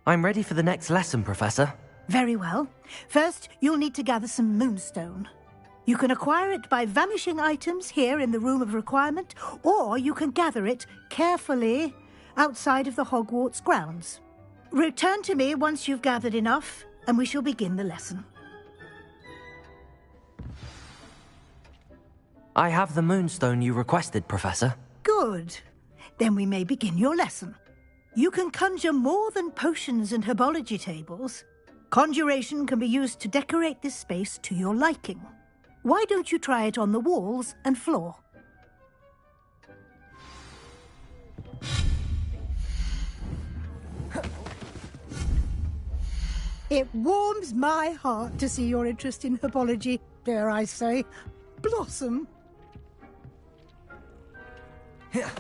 I'm ready for the next lesson, Professor. Very well. First, you'll need to gather some moonstone. You can acquire it by vanishing items here in the Room of Requirement, or you can gather it carefully outside of the Hogwarts grounds. Return to me once you've gathered enough, and we shall begin the lesson. I have the moonstone you requested, Professor. Good. Then we may begin your lesson. You can conjure more than potions and herbology tables. Conjuration can be used to decorate this space to your liking. Why don't you try it on the walls and floor? It warms my heart to see your interest in herbology, dare I say, blossom. Here.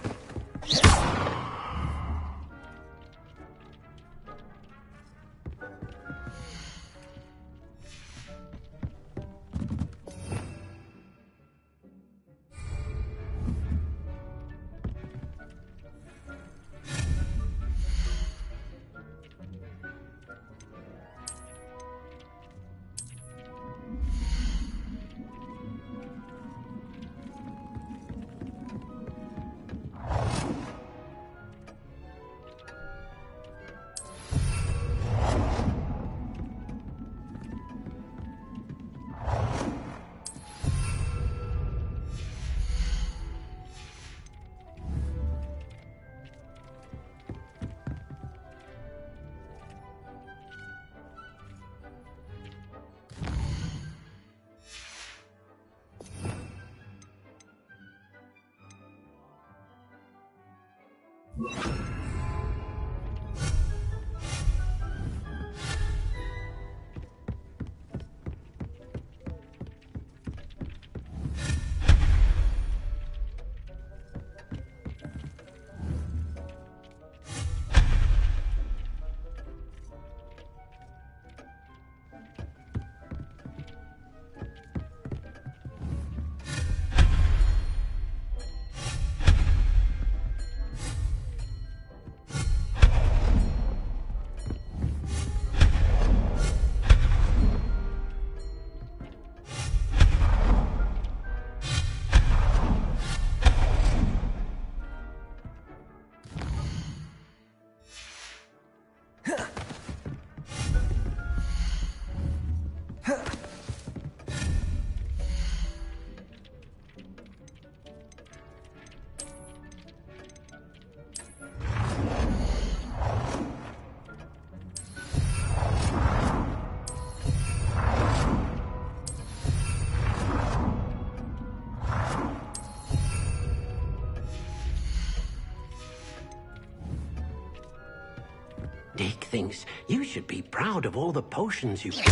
Dick thinks you should be proud of all the potions you've gained.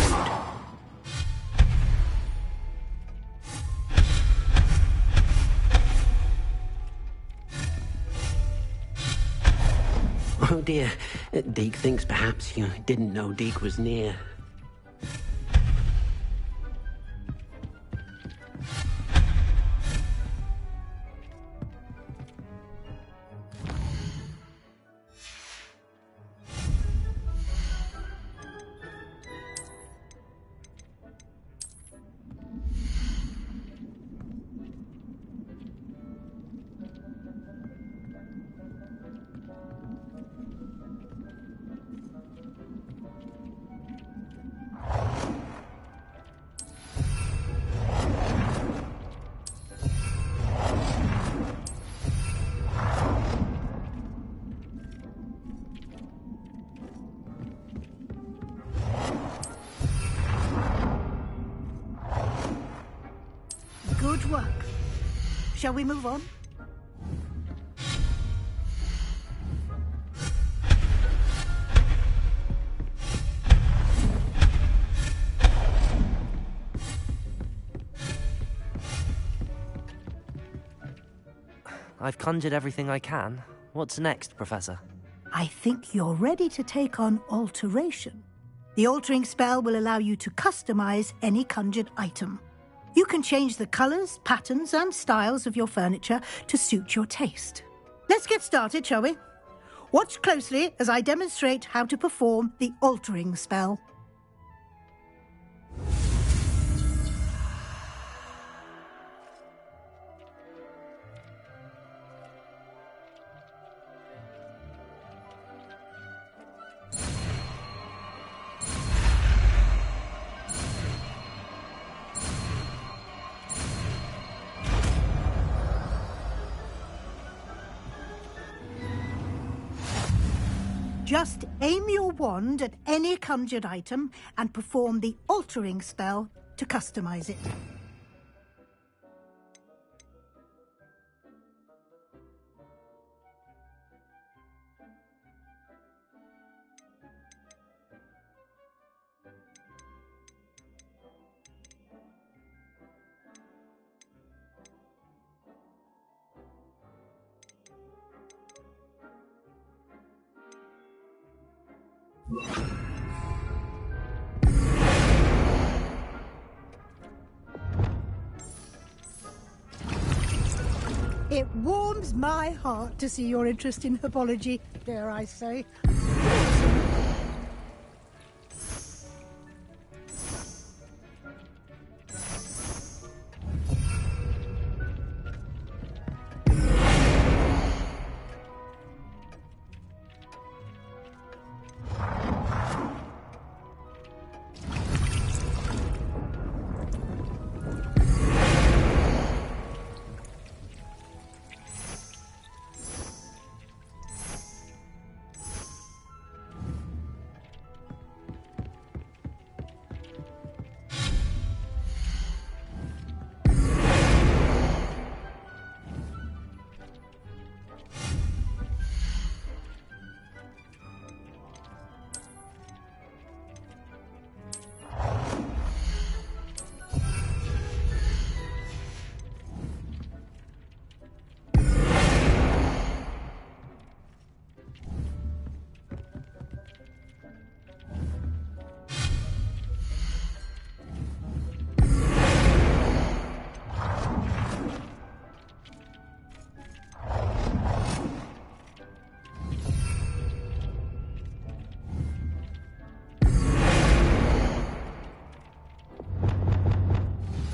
Oh dear, Deke thinks perhaps you didn't know Deke was near. Good work. Shall we move on? I've conjured everything I can. What's next, Professor? I think you're ready to take on alteration. The altering spell will allow you to customize any conjured item. You can change the colors, patterns, and styles of your furniture to suit your taste. Let's get started, shall we? Watch closely as I demonstrate how to perform the altering spell. Just aim your wand at any conjured item and perform the altering spell to customize it. It warms my heart to see your interest in herbology, dare I say.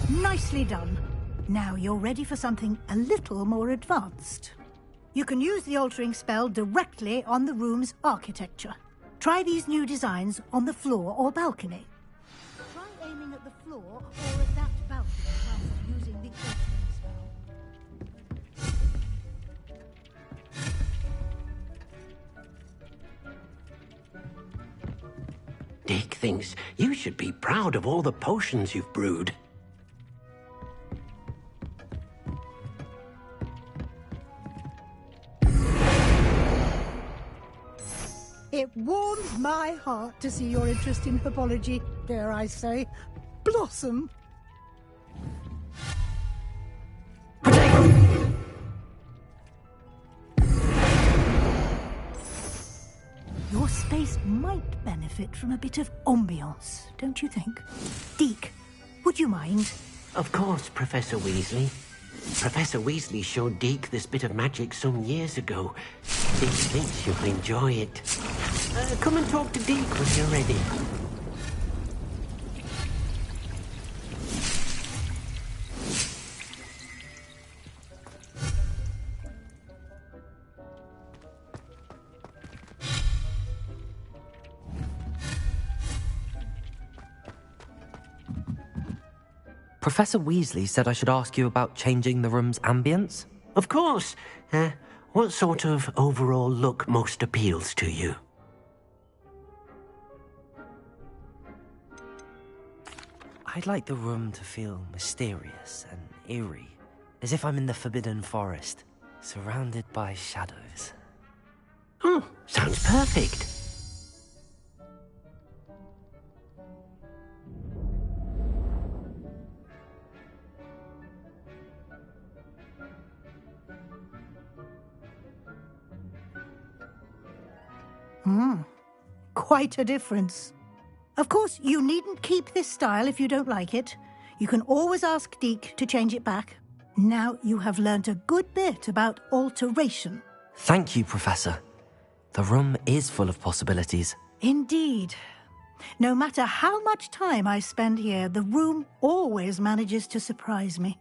Nicely done. Now you're ready for something a little more advanced. You can use the altering spell directly on the room's architecture. Try these new designs on the floor or balcony. Try aiming at the floor or at that balcony whilst using the altering spell. Dick thinks you should be proud of all the potions you've brewed. It warms my heart to see your interest in herbology, dare I say. Blossom. Your space might benefit from a bit of ambiance, don't you think? Deke, would you mind? Of course, Professor Weasley. Professor Weasley showed Deke this bit of magic some years ago. Deke thinks you'll enjoy it. Come and talk to Deke when you're ready. Professor Weasley said I should ask you about changing the room's ambience? Of course. What sort of overall look most appeals to you? I'd like the room to feel mysterious and eerie, as if I'm in the Forbidden Forest, surrounded by shadows. Oh, sounds perfect. Quite a difference. Of course, you needn't keep this style if you don't like it. You can always ask Deke to change it back. Now you have learnt a good bit about alteration. Thank you, Professor. The room is full of possibilities. Indeed. No matter how much time I spend here, the room always manages to surprise me.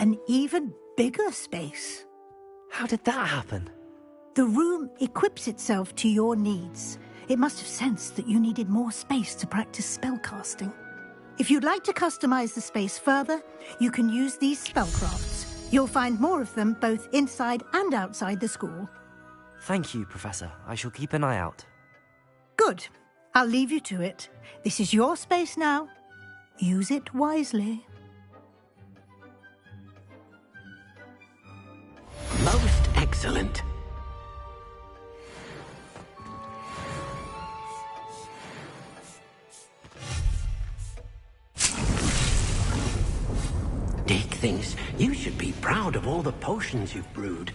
An even bigger space. How did that happen? The room equips itself to your needs. It must have sensed that you needed more space to practice spellcasting. If you'd like to customize the space further, you can use these spellcrafts. You'll find more of them both inside and outside the school. Thank you, Professor. I shall keep an eye out. Good. I'll leave you to it. This is your space now. Use it wisely. Most excellent. Dick thinks you should be proud of all the potions you've brewed.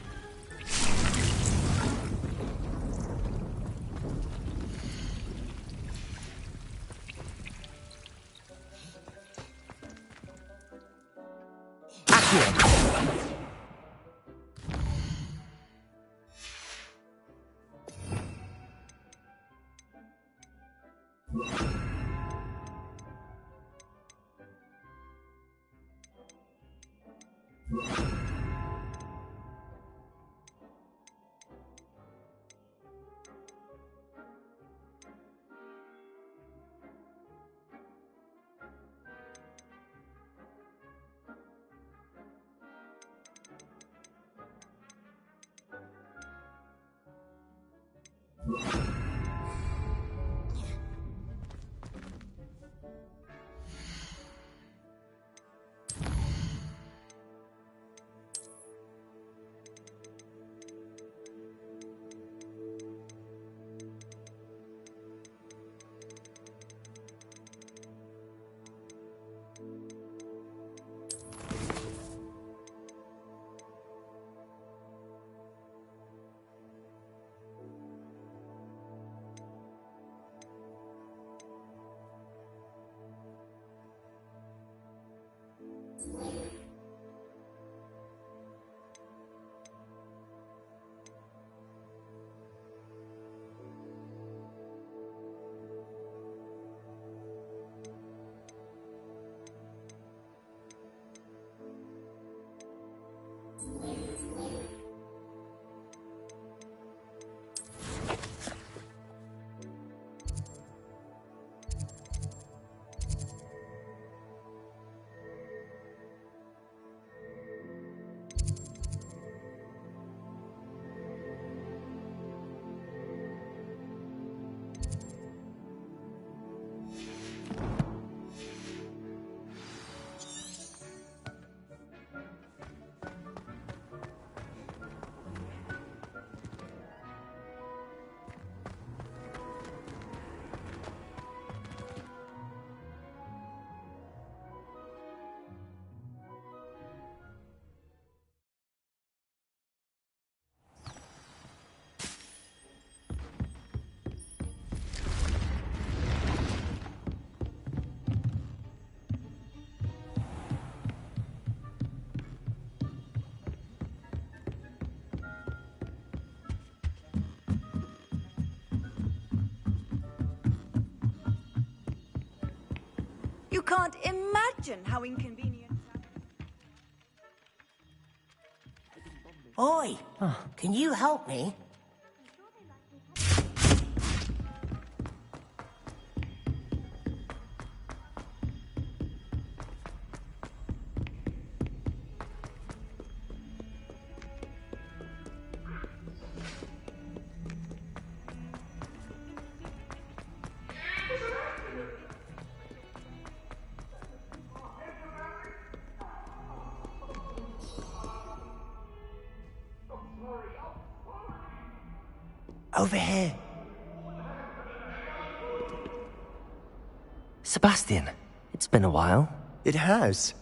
You can't imagine how inconvenient. Oi! Can you help me? Over here. Sebastian, it's been a while. It has.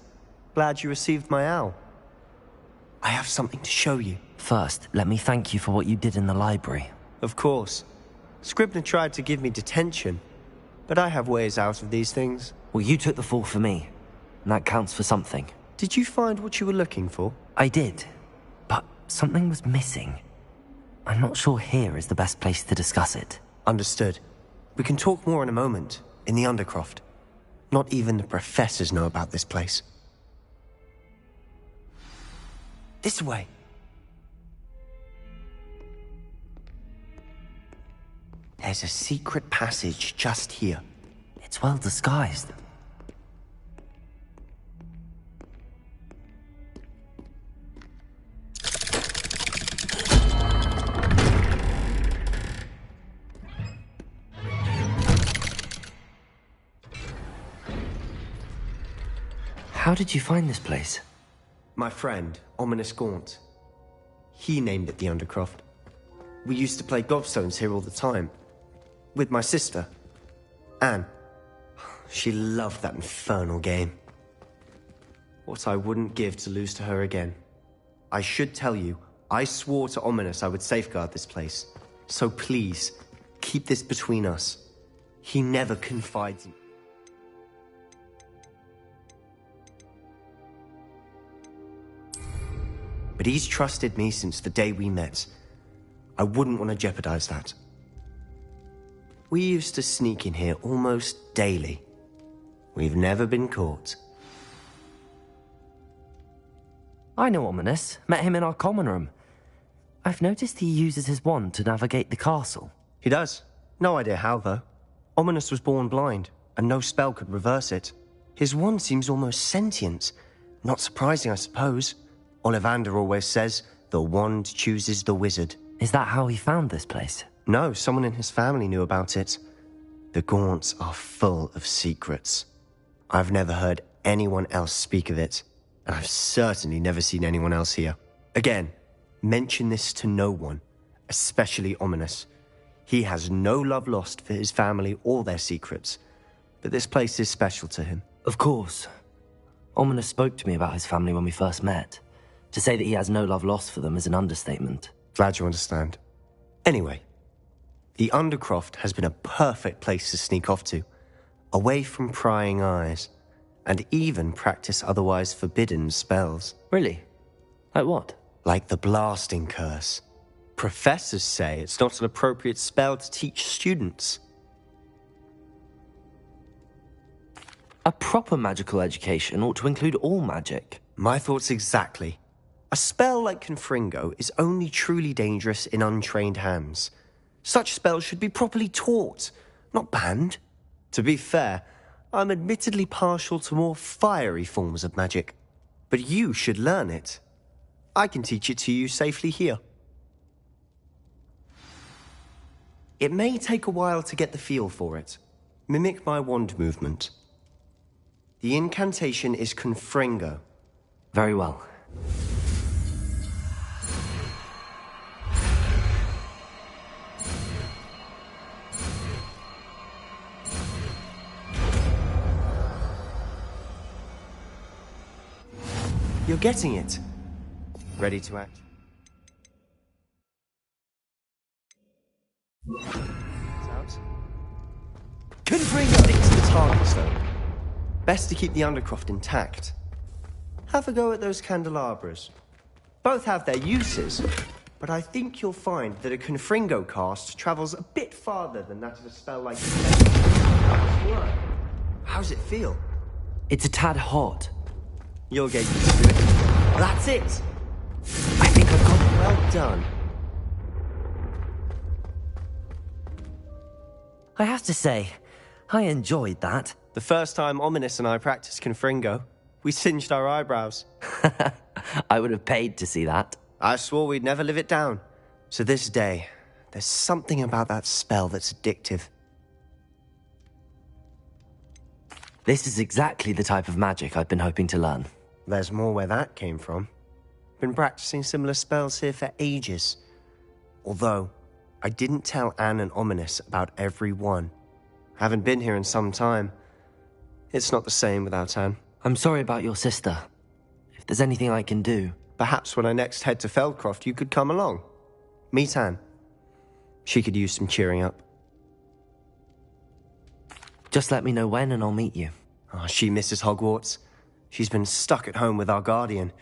Glad you received my owl. I have something to show you. First, let me thank you for what you did in the library. Of course. Scribner tried to give me detention, but I have ways out of these things. Well, you took the fall for me, and that counts for something. Did you find what you were looking for? I did, but something was missing. I'm not sure here is the best place to discuss it. Understood. We can talk more in a moment, in the Undercroft. Not even the professors know about this place. This way. There's a secret passage just here. It's well disguised. How did you find this place? My friend, Ominous Gaunt. He named it the Undercroft. We used to play gobstones here all the time. With my sister, Anne. She loved that infernal game. What I wouldn't give to lose to her again. I should tell you, I swore to Ominous I would safeguard this place. So please, keep this between us. He never confides in... But he's trusted me since the day we met. I wouldn't want to jeopardize that. We used to sneak in here almost daily. We've never been caught. I know Ominous. Met him in our common room. I've noticed he uses his wand to navigate the castle. He does. No idea how, though. Ominous was born blind, and no spell could reverse it. His wand seems almost sentient. Not surprising, I suppose. Ollivander always says, the wand chooses the wizard. Is that how he found this place? No, someone in his family knew about it. The Gaunts are full of secrets. I've never heard anyone else speak of it, and I've certainly never seen anyone else here. Again, mention this to no one, especially Ominous. He has no love lost for his family or their secrets, but this place is special to him. Of course. Ominous spoke to me about his family when we first met. To say that he has no love lost for them is an understatement. Glad you understand. Anyway, the Undercroft has been a perfect place to sneak off to, away from prying eyes, and even practice otherwise forbidden spells. Really? Like what? Like the blasting curse. Professors say it's not an appropriate spell to teach students. A proper magical education ought to include all magic. My thoughts exactly. A spell like Confringo is only truly dangerous in untrained hands. Such spells should be properly taught, not banned. To be fair, I'm admittedly partial to more fiery forms of magic. But you should learn it. I can teach it to you safely here. It may take a while to get the feel for it. Mimic my wand movement. The incantation is Confringo. Very well. You're getting it. Ready to act? Out. Confringo sticks to the targets, though. Best to keep the Undercroft intact. Have a go at those candelabras. Both have their uses, but I think you'll find that a Confringo cast travels a bit farther than that of a spell like... How's it feel? It's a tad hot. You'll get used to it. That's it! I think I've got it well done. I have to say, I enjoyed that. The first time Ominous and I practiced Confringo, we singed our eyebrows. I would have paid to see that. I swore we'd never live it down. To this day, there's something about that spell that's addictive. This is exactly the type of magic I've been hoping to learn. There's more where that came from. Been practicing similar spells here for ages. Although, I didn't tell Anne and Ominous about every one. Haven't been here in some time. It's not the same without Anne. I'm sorry about your sister. If there's anything I can do... Perhaps when I next head to Feldcroft, you could come along. Meet Anne. She could use some cheering up. Just let me know when and I'll meet you. Oh, she misses Hogwarts. She's been stuck at home with our guardian,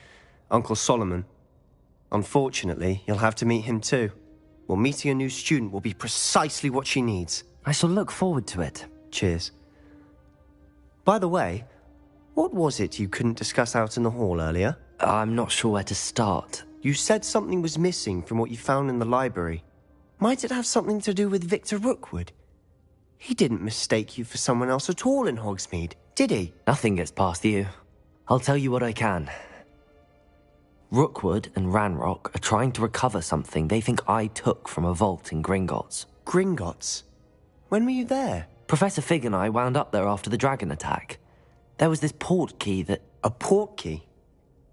Uncle Solomon. Unfortunately, you'll have to meet him too. Well, meeting a new student will be precisely what she needs. I shall look forward to it. Cheers. By the way, what was it you couldn't discuss out in the hall earlier? I'm not sure where to start. You said something was missing from what you found in the library. Might it have something to do with Victor Rookwood? He didn't mistake you for someone else at all in Hogsmeade, did he? Nothing gets past you. I'll tell you what I can. Rookwood and Ranrock are trying to recover something they think I took from a vault in Gringotts. Gringotts? When were you there? Professor Fig and I wound up there after the dragon attack. There was this port key that... A port key?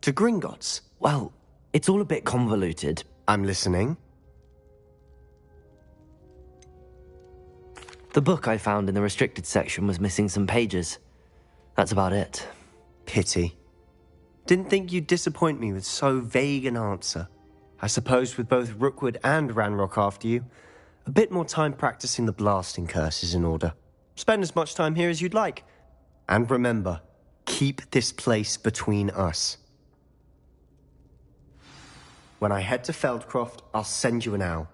To Gringotts? Well, it's all a bit convoluted. I'm listening. The book I found in the restricted section was missing some pages. That's about it. Pity. Didn't think you'd disappoint me with so vague an answer. I suppose with both Rookwood and Ranrock after you, a bit more time practicing the blasting curse is in order. Spend as much time here as you'd like. And remember, keep this place between us. When I head to Feldcroft, I'll send you an owl.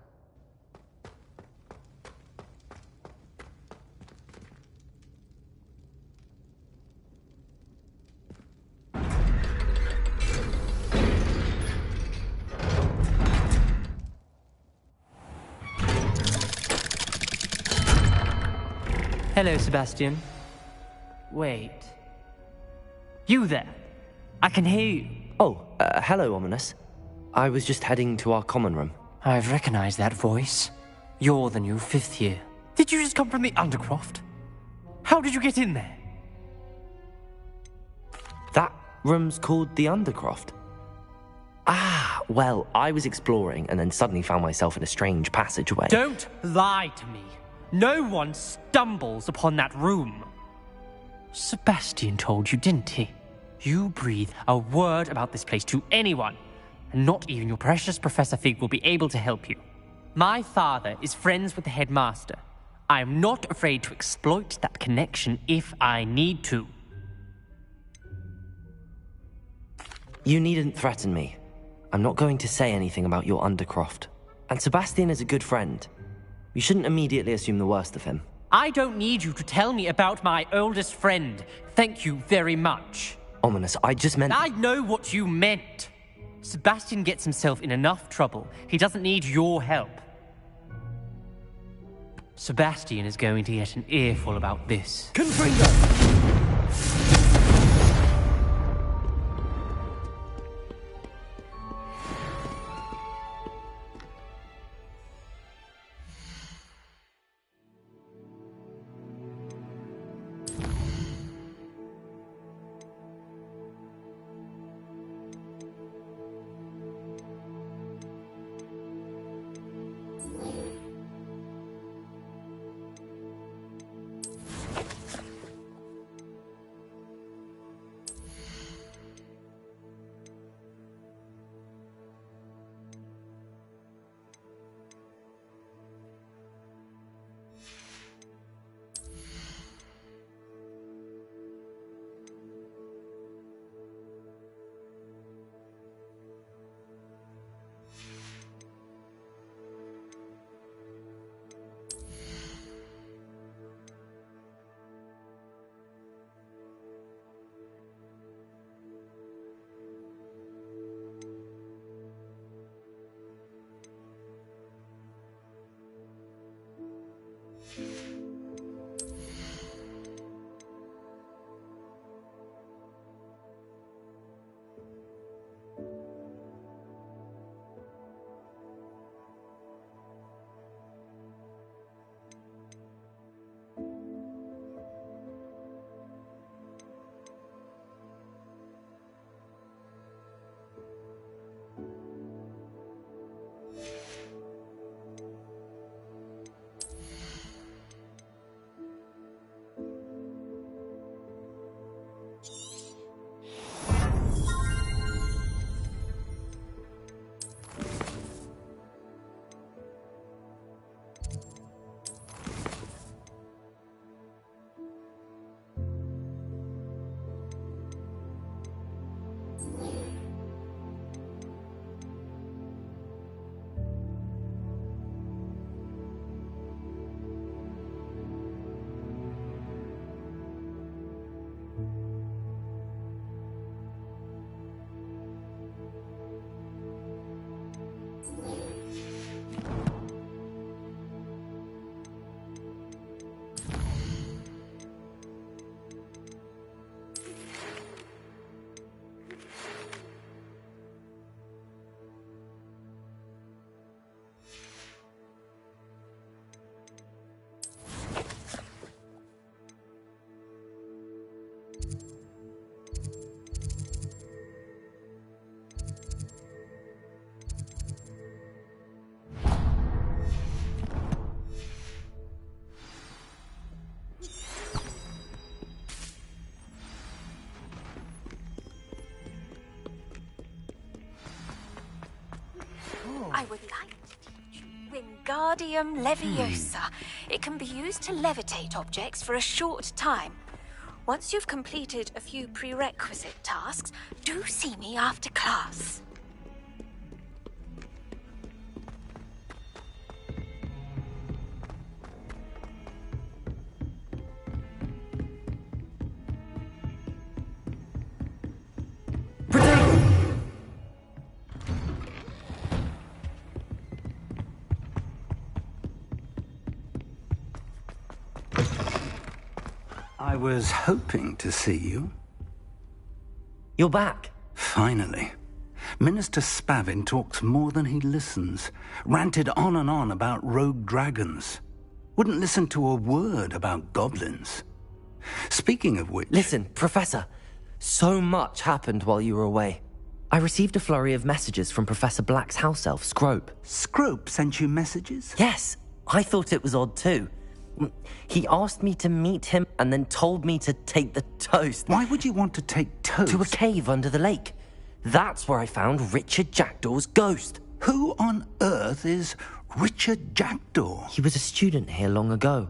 Hello, Sebastian. Wait. You there? I can hear you. Oh, hello, Ominous. I was just heading to our common room. I've recognized that voice. You're the new 5th year. Did you just come from the Undercroft? How did you get in there? That room's called the Undercroft. Ah, well, I was exploring and then suddenly found myself in a strange passageway. Don't lie to me. No one stumbles upon that room. Sebastian told you, didn't he? You breathe a word about this place to anyone, and not even your precious Professor Fig will be able to help you. My father is friends with the headmaster. I am not afraid to exploit that connection if I need to. You needn't threaten me. I'm not going to say anything about your Undercroft. And Sebastian is a good friend. You shouldn't immediately assume the worst of him. I don't need you to tell me about my oldest friend. Thank you very much. Ominous, I just meant... I know what you meant. Sebastian gets himself in enough trouble. He doesn't need your help. Sebastian is going to get an earful about this. Confringo! I would like to teach you Wingardium Leviosa. It can be used to levitate objects for a short time. Once you've completed a few prerequisite tasks, do see me after class. I was hoping to see you. You're back. Finally. Minister Spavin talks more than he listens. Ranted on and on about rogue dragons. Wouldn't listen to a word about goblins. Speaking of which... Listen, Professor. So much happened while you were away. I received a flurry of messages from Professor Black's house elf, Scrope. Scrope sent you messages? Yes. I thought it was odd too. He asked me to meet him and then told me to take the toast. Why would you want to take toast? To a cave under the lake. That's where I found Richard Jackdaw's ghost. Who on earth is Richard Jackdaw? He was a student here long ago.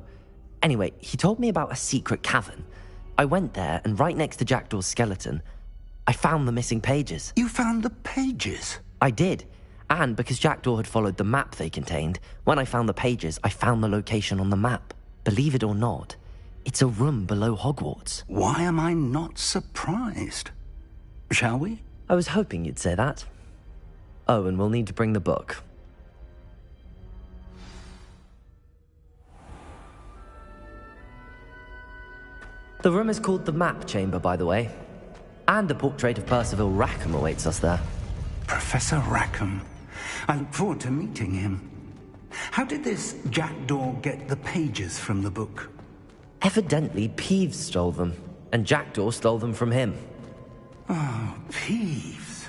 Anyway, he told me about a secret cavern. I went there, and right next to Jackdaw's skeleton, I found the missing pages. You found the pages? I did. And because Jackdaw had followed the map they contained, when I found the pages, I found the location on the map. Believe it or not, it's a room below Hogwarts. Why am I not surprised? Shall we? I was hoping you'd say that. Oh, and we'll need to bring the book. The room is called the Map Chamber, by the way. And a portrait of Percival Rackham awaits us there. Professor Rackham. I look forward to meeting him. How did this Jackdaw get the pages from the book? Evidently, Peeves stole them, and Jackdaw stole them from him. Oh, Peeves.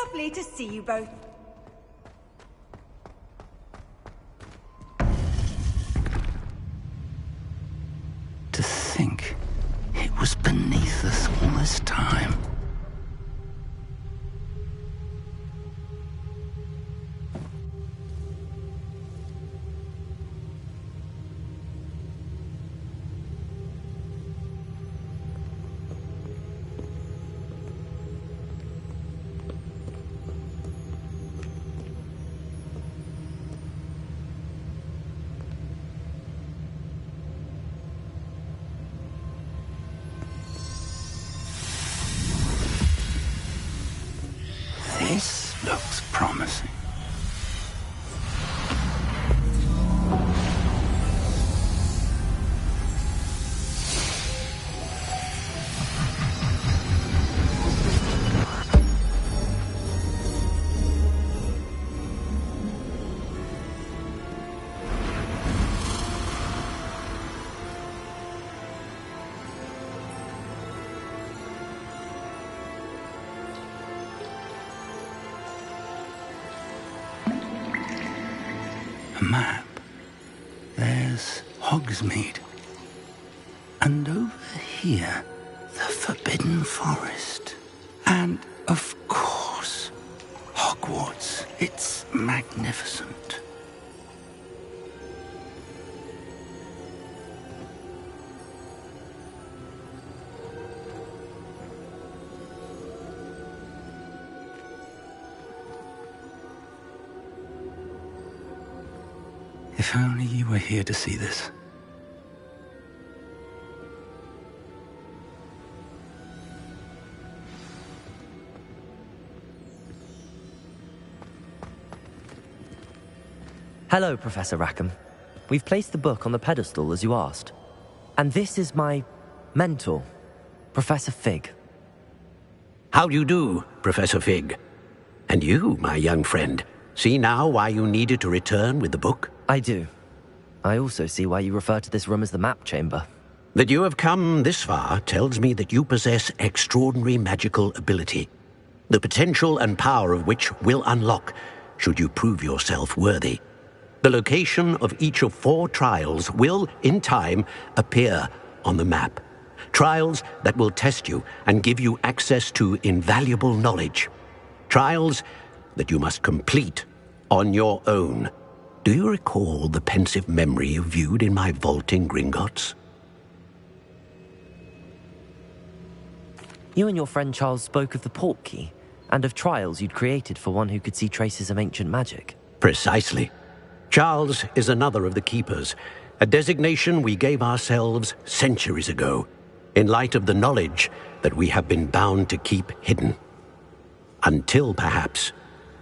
Lovely to see you both. To think it was beneath us all this time. This looks promising. A map. There's Hogsmeade. And over here, the Forbidden Forest. And, of course, Hogwarts. It's magnificent. If only you were here to see this. Hello, Professor Rackham. We've placed the book on the pedestal as you asked. And this is my mentor, Professor Fig. How do you do, Professor Fig? And you, my young friend, see now why you needed to return with the book? I do. I also see why you refer to this room as the map chamber. That you have come this far tells me that you possess extraordinary magical ability, the potential and power of which will unlock should you prove yourself worthy. The location of each of 4 trials will, in time, appear on the map. Trials that will test you and give you access to invaluable knowledge. Trials that you must complete on your own. Do you recall the pensive memory you viewed in my vault in Gringotts? You and your friend Charles spoke of the port key and of trials you'd created for one who could see traces of ancient magic. Precisely. Charles is another of the keepers, a designation we gave ourselves centuries ago, in light of the knowledge that we have been bound to keep hidden. Until, perhaps,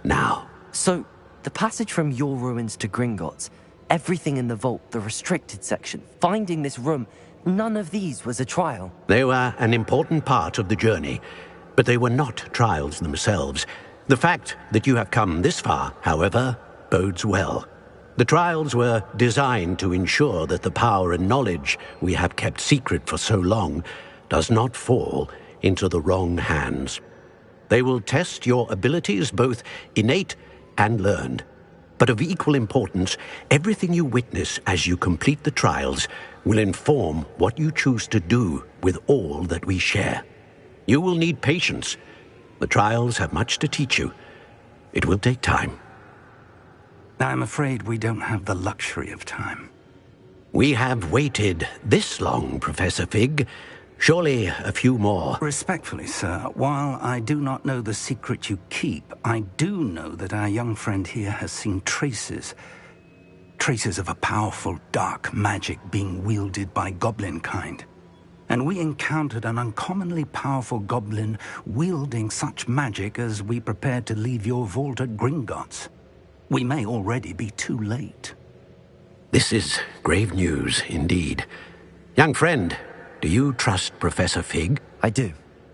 now. So, the passage from your ruins to Gringotts, everything in the vault, the restricted section, finding this room, none of these was a trial. They were an important part of the journey, but they were not trials themselves. The fact that you have come this far, however, bodes well. The trials were designed to ensure that the power and knowledge we have kept secret for so long does not fall into the wrong hands. They will test your abilities, both innate and learned. But of equal importance, everything you witness as you complete the trials will inform what you choose to do with all that we share. You will need patience. The trials have much to teach you. It will take time. I'm afraid we don't have the luxury of time. We have waited this long, Professor Fig. Surely a few more. Respectfully, sir, while I do not know the secret you keep, I do know that our young friend here has seen traces of a powerful dark magic being wielded by goblin kind. And we encountered an uncommonly powerful goblin wielding such magic as we prepared to leave your vault at Gringotts. We may already be too late. This is grave news indeed. Young friend, do you trust Professor Fig? I do.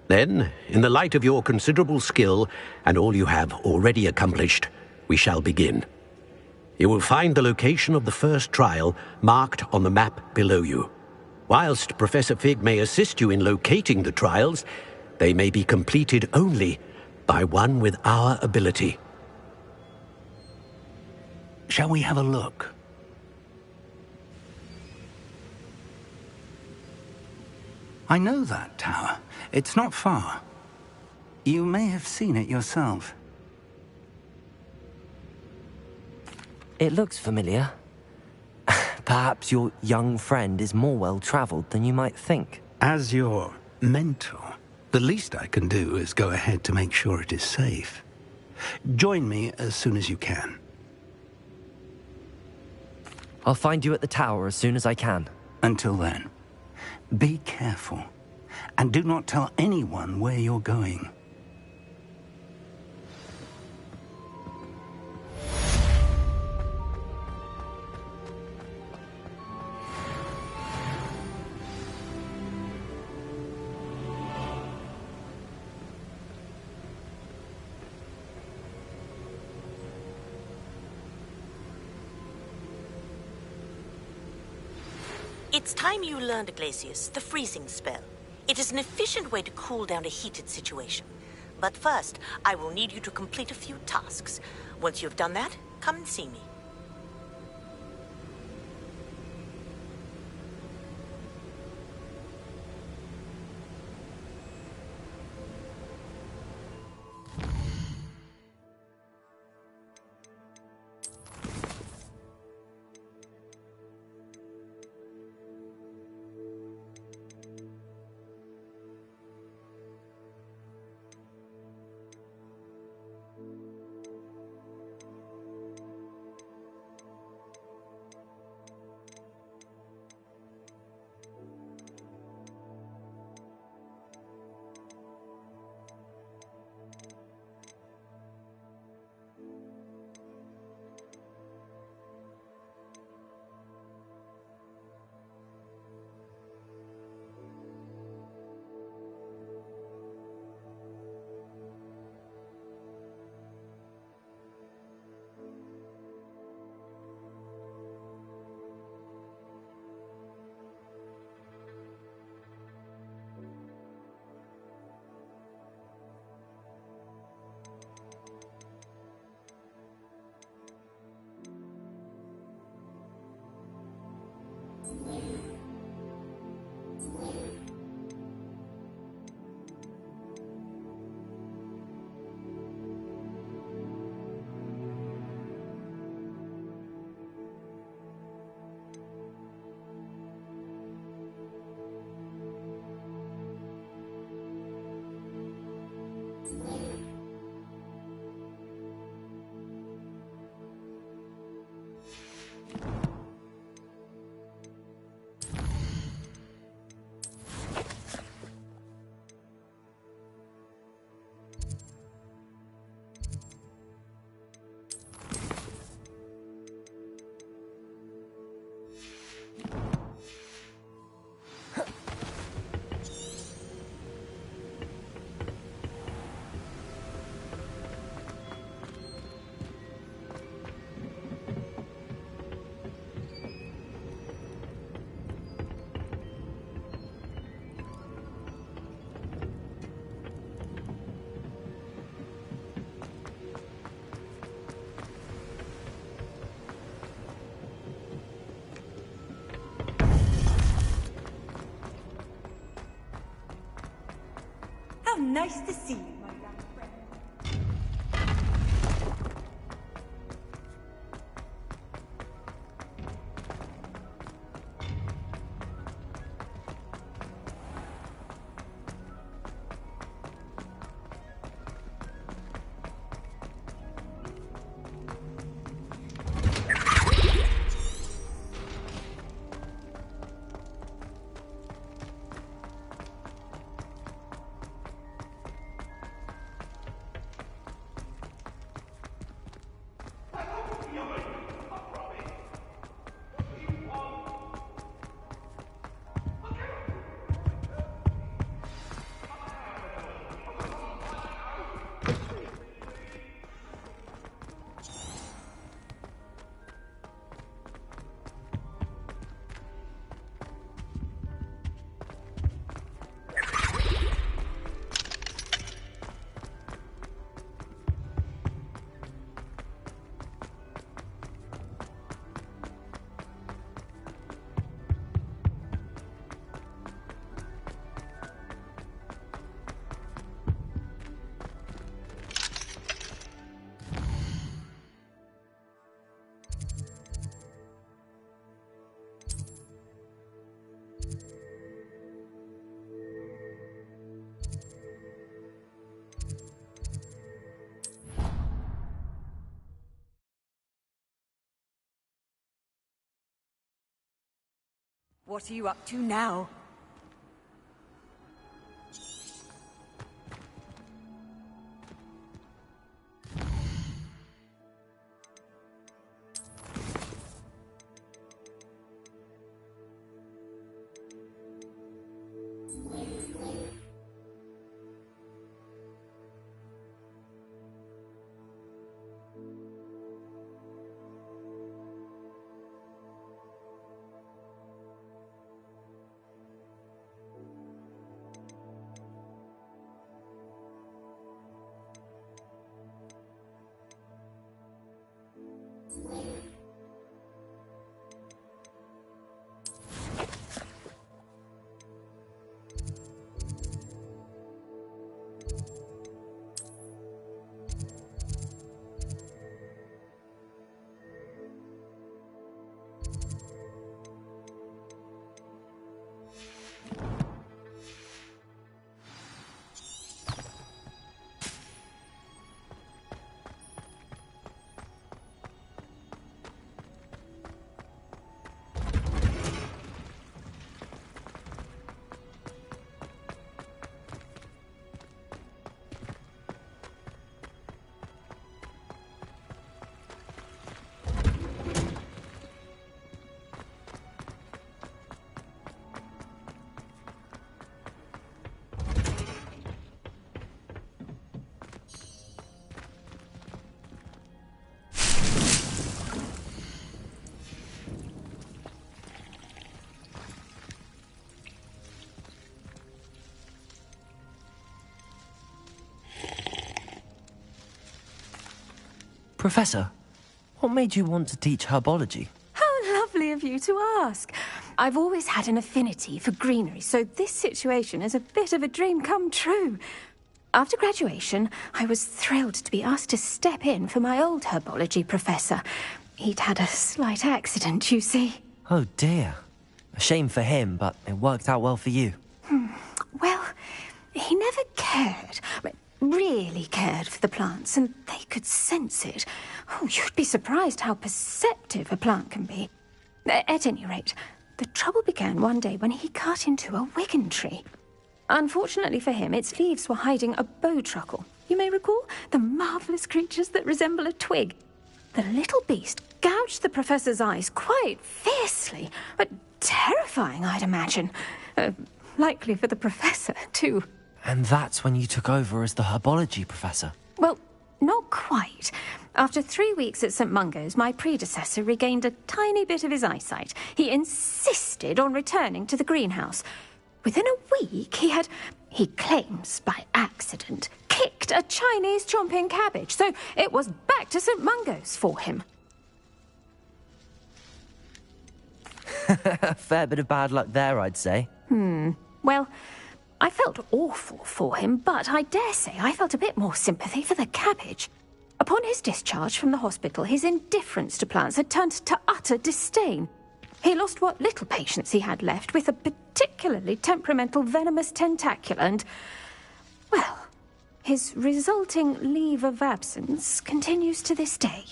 Then, in the light of your considerable skill and all you have already accomplished, we shall begin. You will find the location of the first trial marked on the map below you. Whilst Professor Fig may assist you in locating the trials, they may be completed only by one with our ability. Shall we have a look? I know that tower. It's not far. You may have seen it yourself. It looks familiar. Perhaps your young friend is more well-traveled than you might think. As your mentor, the least I can do is go ahead to make sure it is safe. Join me as soon as you can. I'll find you at the tower as soon as I can. Until then, be careful, and do not tell anyone where you're going. It's time you learned, Glacius, the freezing spell. It is an efficient way to cool down a heated situation. But first, I will need you to complete a few tasks. Once you've done that, come and see me. How nice to see you, my young friend. What are you up to now? Professor, what made you want to teach herbology? How lovely of you to ask. I've always had an affinity for greenery, so this situation is a bit of a dream come true. After graduation, I was thrilled to be asked to step in for my old herbology professor. He'd had a slight accident, you see. Oh dear. A shame for him, but it worked out well for you. Well, he never cared, really cared for the plants, and they could sense it. Oh, you'd be surprised how perceptive a plant can be. At any rate, the trouble began one day when he cut into a wigan tree. Unfortunately for him, its leaves were hiding a bowtruckle. You may recall the marvellous creatures that resemble a twig. The little beast gouged the professor's eyes quite fiercely, but terrifying, I'd imagine. Likely for the professor, too. And that's when you took over as the herbology professor? Well, not quite. After 3 weeks at St. Mungo's, my predecessor regained a tiny bit of his eyesight. He insisted on returning to the greenhouse. Within a week, he claims by accident, kicked a Chinese chomping cabbage, so it was back to St. Mungo's for him. A fair bit of bad luck there, I'd say. Well, I felt awful for him, but I dare say I felt a bit more sympathy for the cabbage. Upon his discharge from the hospital, his indifference to plants had turned to utter disdain. He lost what little patience he had left with a particularly temperamental venomous tentacula and, well, his resulting leave of absence continues to this day.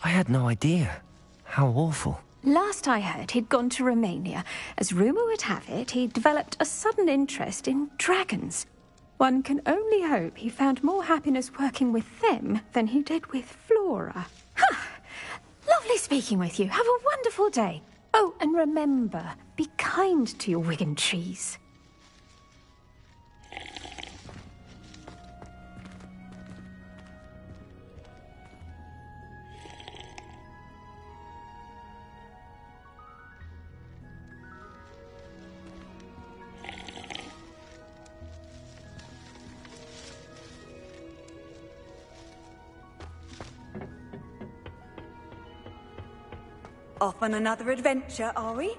I had no idea. How awful. Last I heard, he'd gone to Romania. As rumour would have it, he'd developed a sudden interest in dragons. One can only hope he found more happiness working with them than he did with Flora. Lovely speaking with you. Have a wonderful day. Oh, and remember, be kind to your wigan trees. Off on another adventure, are we?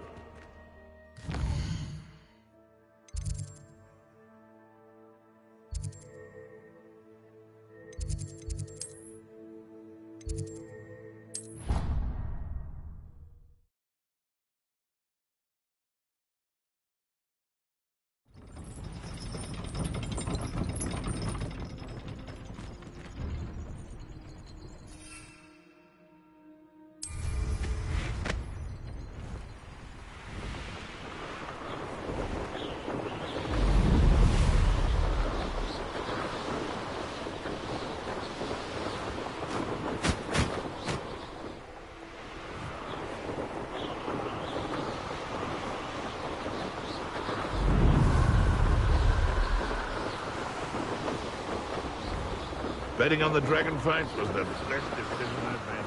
Betting on the dragon fights was the best decision I've made.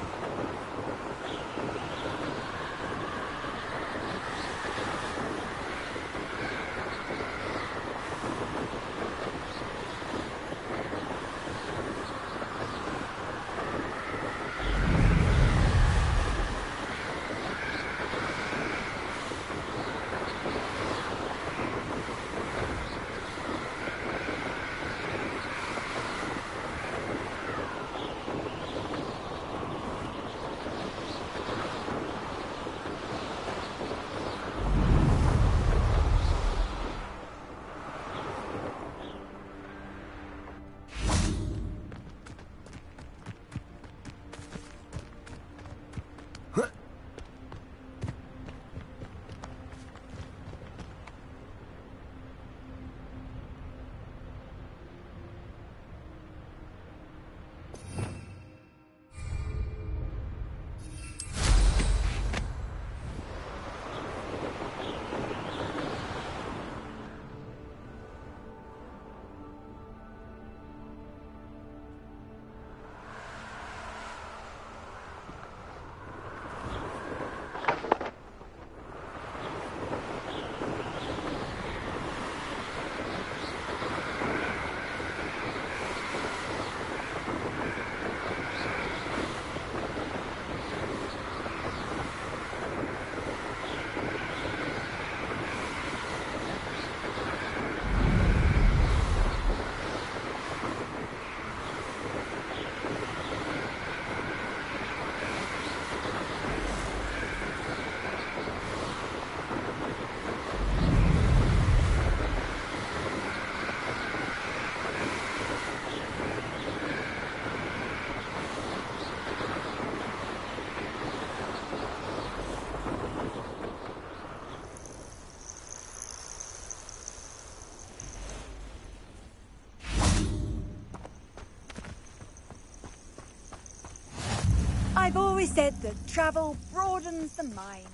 I've always said that travel broadens the mind.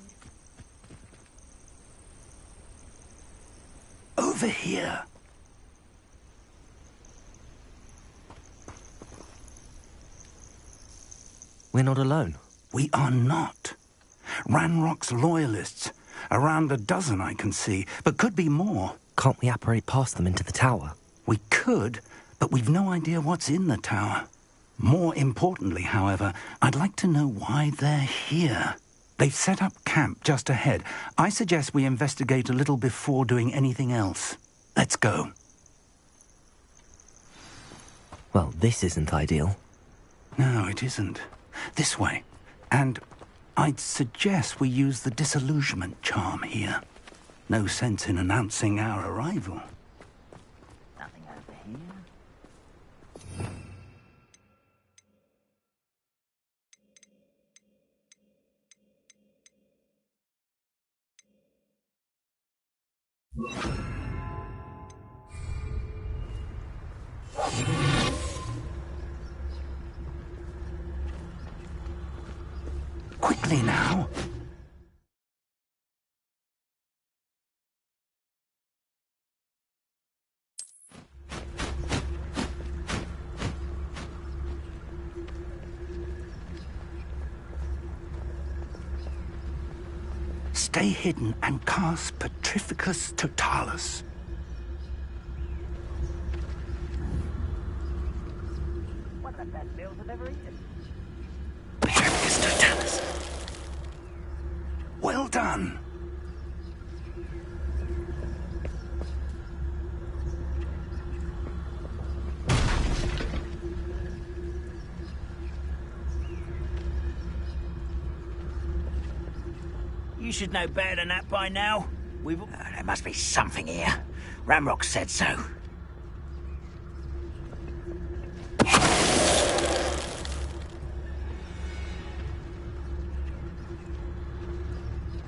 Over here. We're not alone. We are not. Ranrock's loyalists. Around a dozen I can see, but could be more. Can't we apparate past them into the tower? We could, but we've no idea what's in the tower. More importantly, however, I'd like to know why they're here. They've set up camp just ahead. I suggest we investigate a little before doing anything else. Let's go. Well, this isn't ideal. No, it isn't. This way. And I'd suggest we use the disillusionment charm here. No sense in announcing our arrival. Nothing over here. Quickly now. Stay hidden and cast Petrificus Totalis. One of the best meals I've ever eaten. Petrificus Totalis. Well done. You should know better than that by now. There must be something here. Ramrock said so.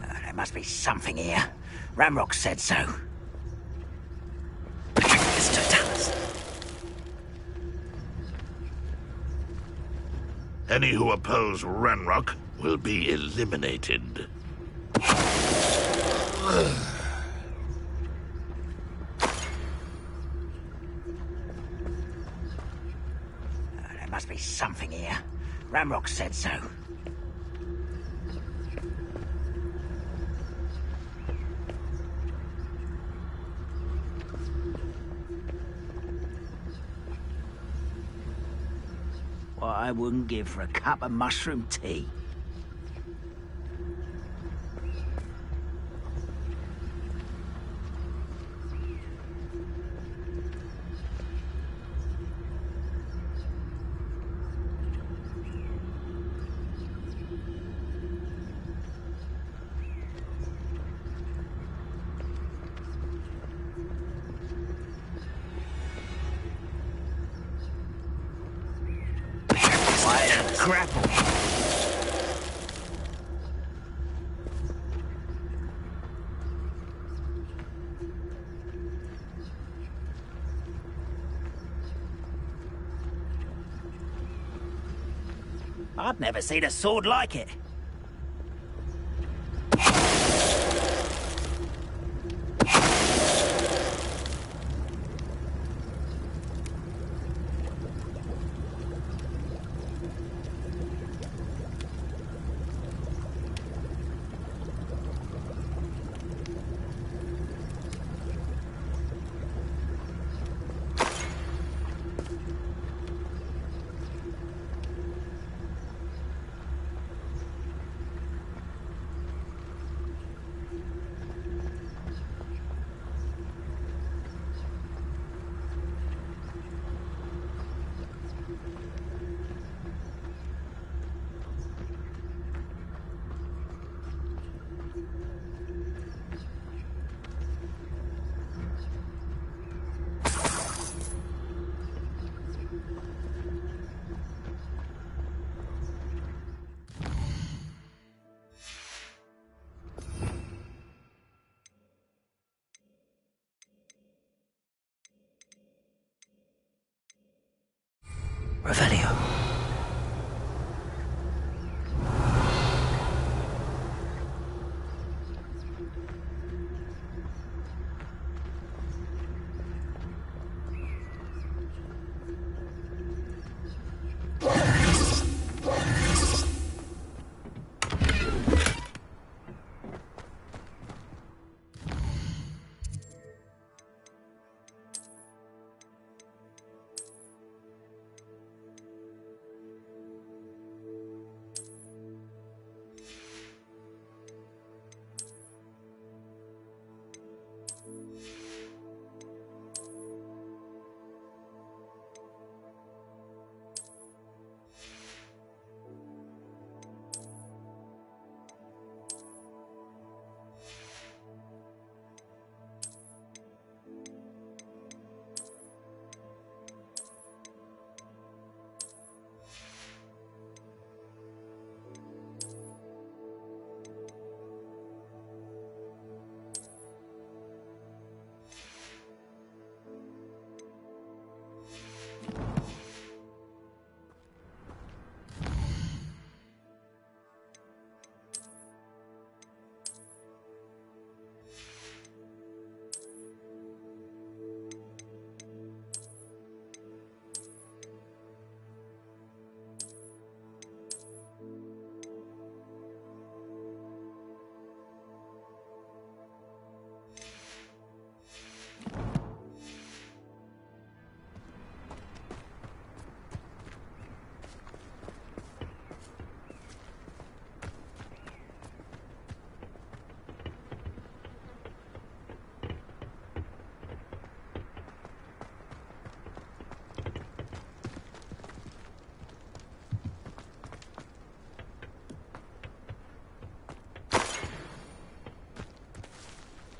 There must be something here. Ramrock said so. Petrificus Totalis. Any who oppose Ranrock will be eliminated. There must be something here. Ramrock said so. What I wouldn't give for a cup of mushroom tea. Grapple. I've never seen a sword like it. Revelio.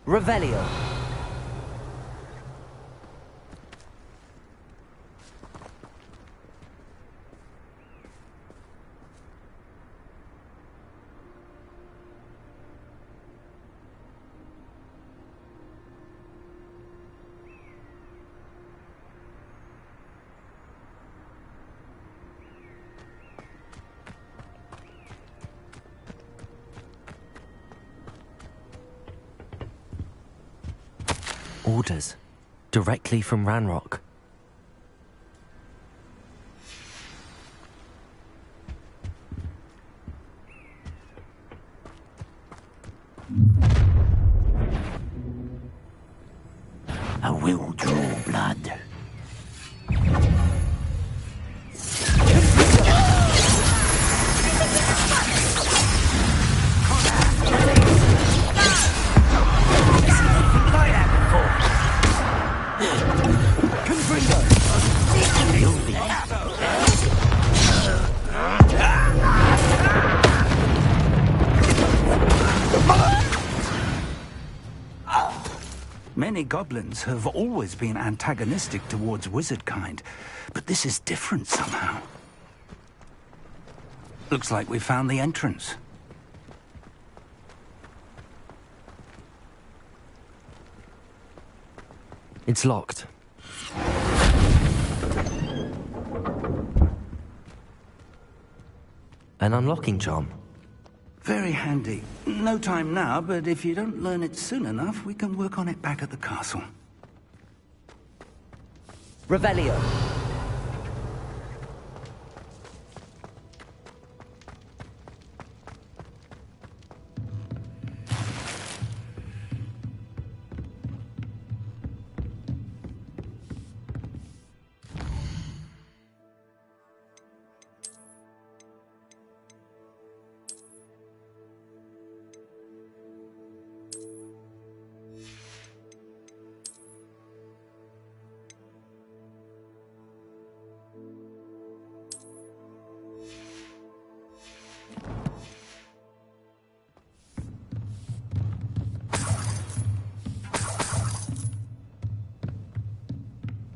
Revelio. Orders. Directly from Ranrock. I will draw blood. Many goblins have always been antagonistic towards wizard kind, but this is different somehow. Looks like we found the entrance. It's locked. An unlocking charm. Very handy. No time now, but if you don't learn it soon enough, we can work on it back at the castle. Revelio.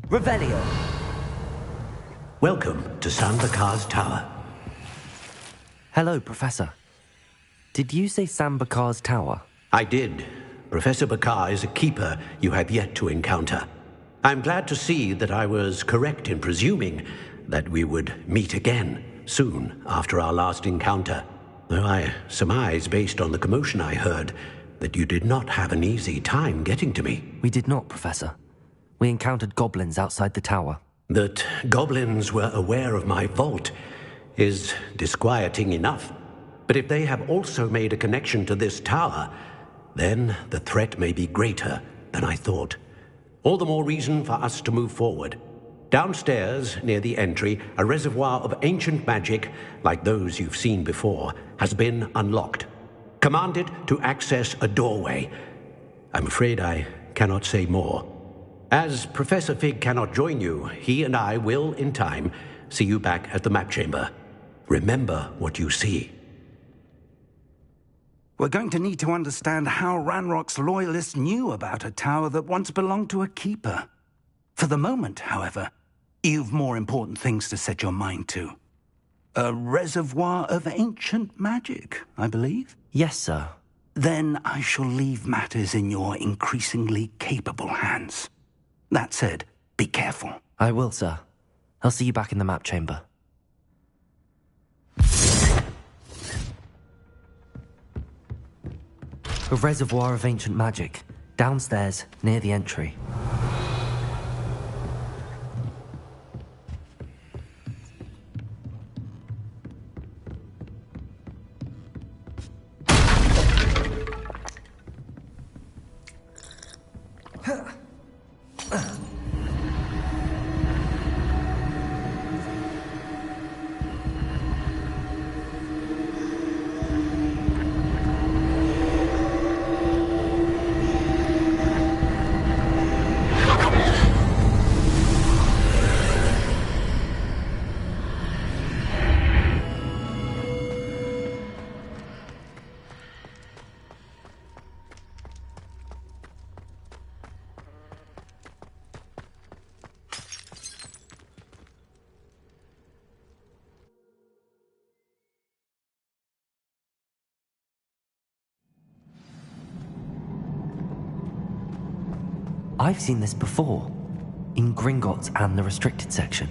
Revelio. Welcome to Sambakar's Tower. Hello, Professor. Did you say Sambakar's Tower? I did. Professor Bakar is a keeper you have yet to encounter. I'm glad to see that I was correct in presuming that we would meet again soon after our last encounter. Though I surmise, based on the commotion I heard, that you did not have an easy time getting to me. We did not, Professor. We encountered goblins outside the tower. That goblins were aware of my vault is disquieting enough. But if they have also made a connection to this tower, then the threat may be greater than I thought. All the more reason for us to move forward. Downstairs, near the entry, a reservoir of ancient magic, like those you've seen before, has been unlocked. Command it to access a doorway. I'm afraid I cannot say more. As Professor Fig cannot join you, he and I will, in time, see you back at the map chamber. Remember what you see. We're going to need to understand how Ranrock's loyalists knew about a tower that once belonged to a keeper. For the moment, however, you've more important things to set your mind to. A reservoir of ancient magic, I believe? Yes, sir. Then I shall leave matters in your increasingly capable hands. That said, be careful. I will, sir. I'll see you back in the map chamber. A reservoir of ancient magic, downstairs, near the entry. I've seen this before, in Gringotts and the restricted section.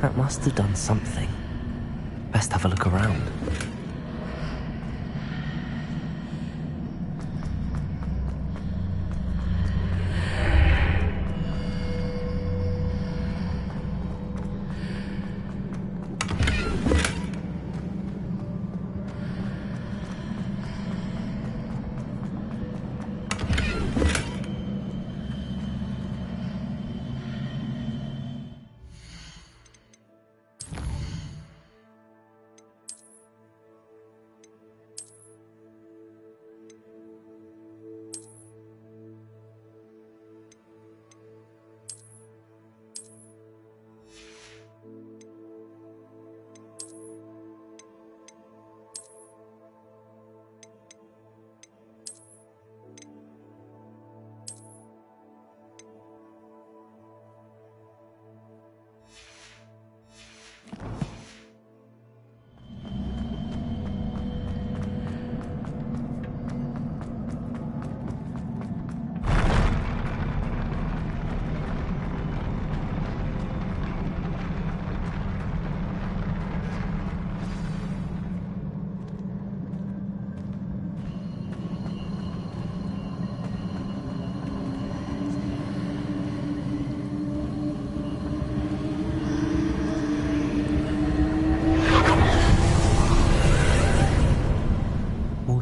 That must have done something. Best have a look around.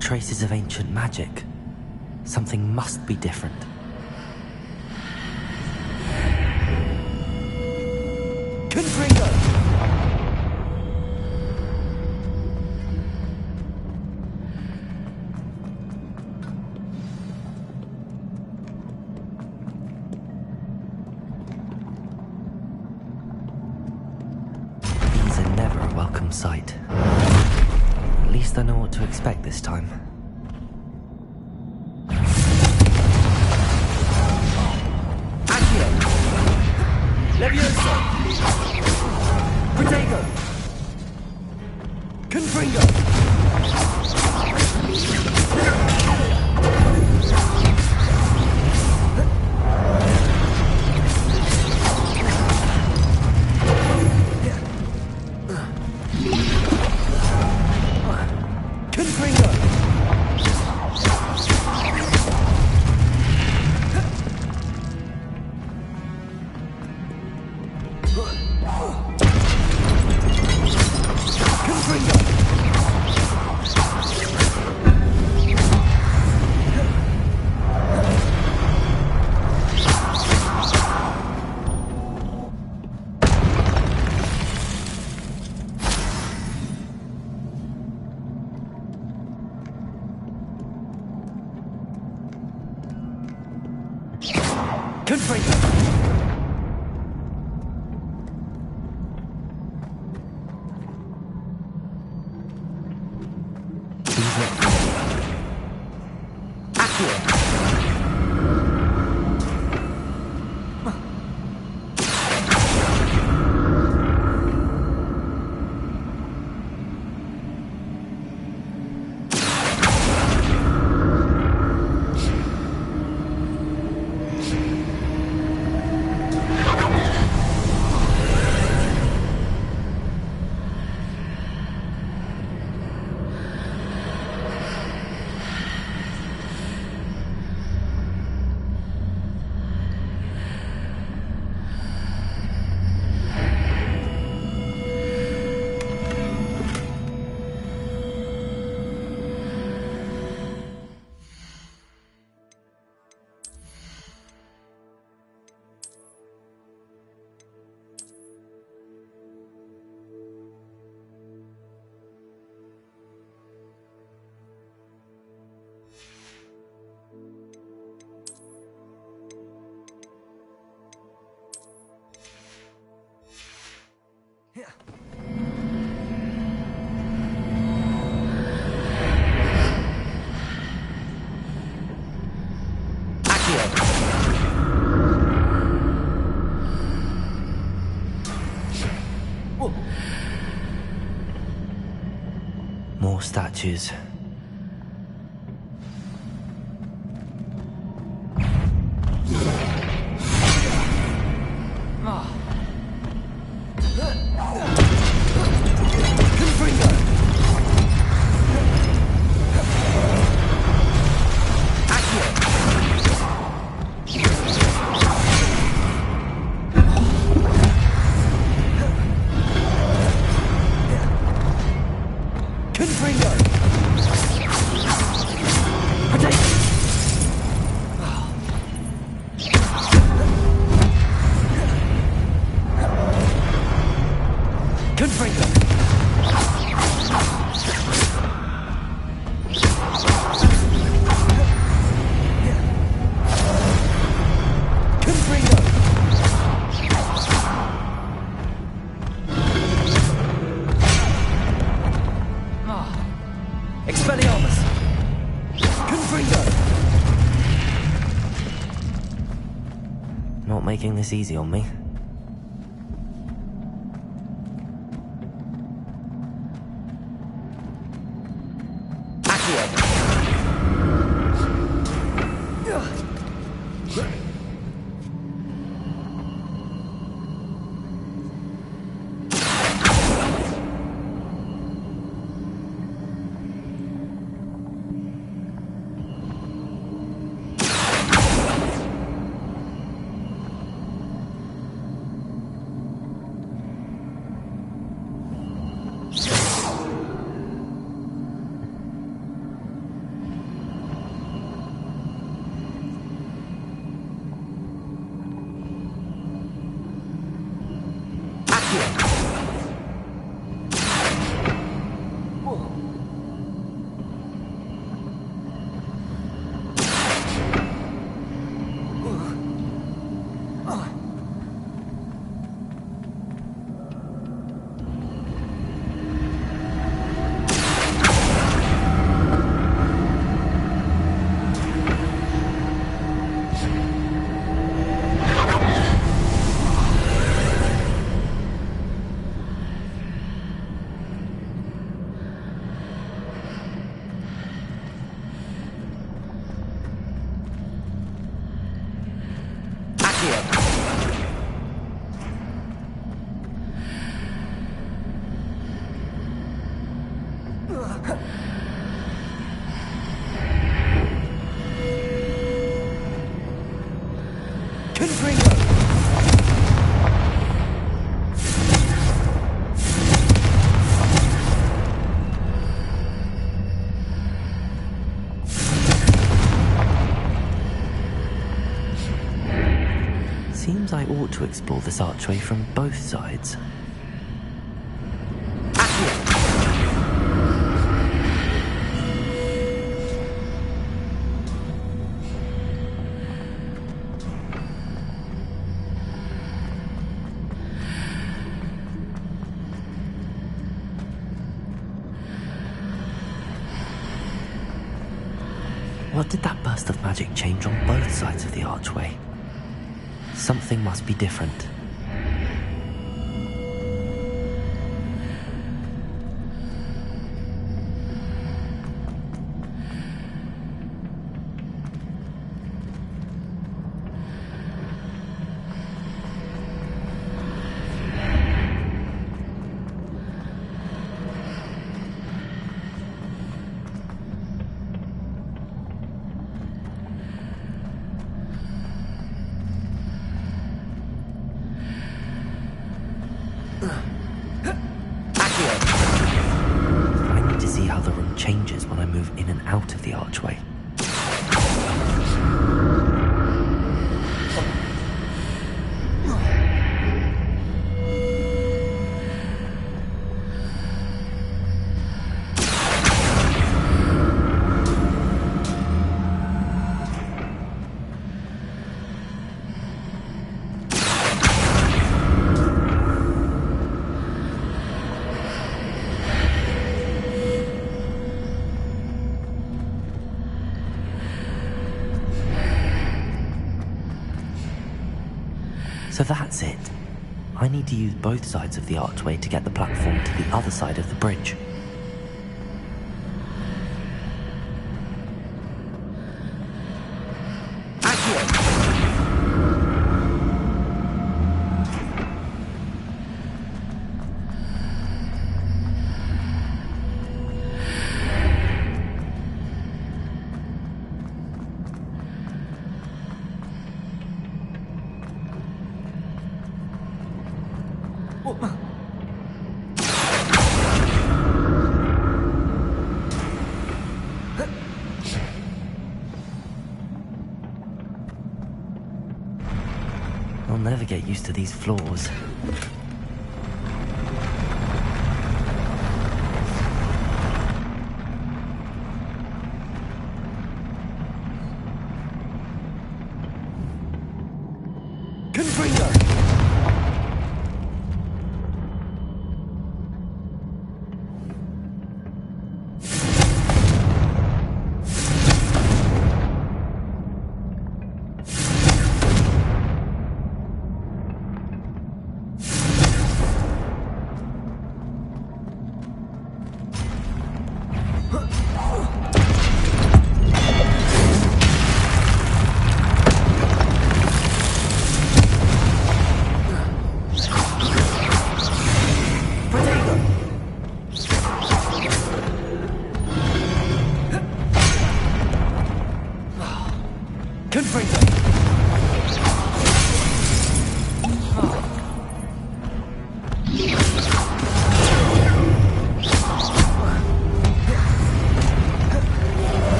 Traces of ancient magic. Something must be different. Confringo! These are never a welcome sight. At least I know what to expect this time. Accio! Levioso! Protego! Confringo! More statues. Not making this easy on me. Seems I ought to explore this archway from both sides. What did that burst of magic change on both sides of the archway? Something must be different. So that's it. I need to use both sides of the archway to get the platform to the other side of the bridge. I'll never get used to these floors.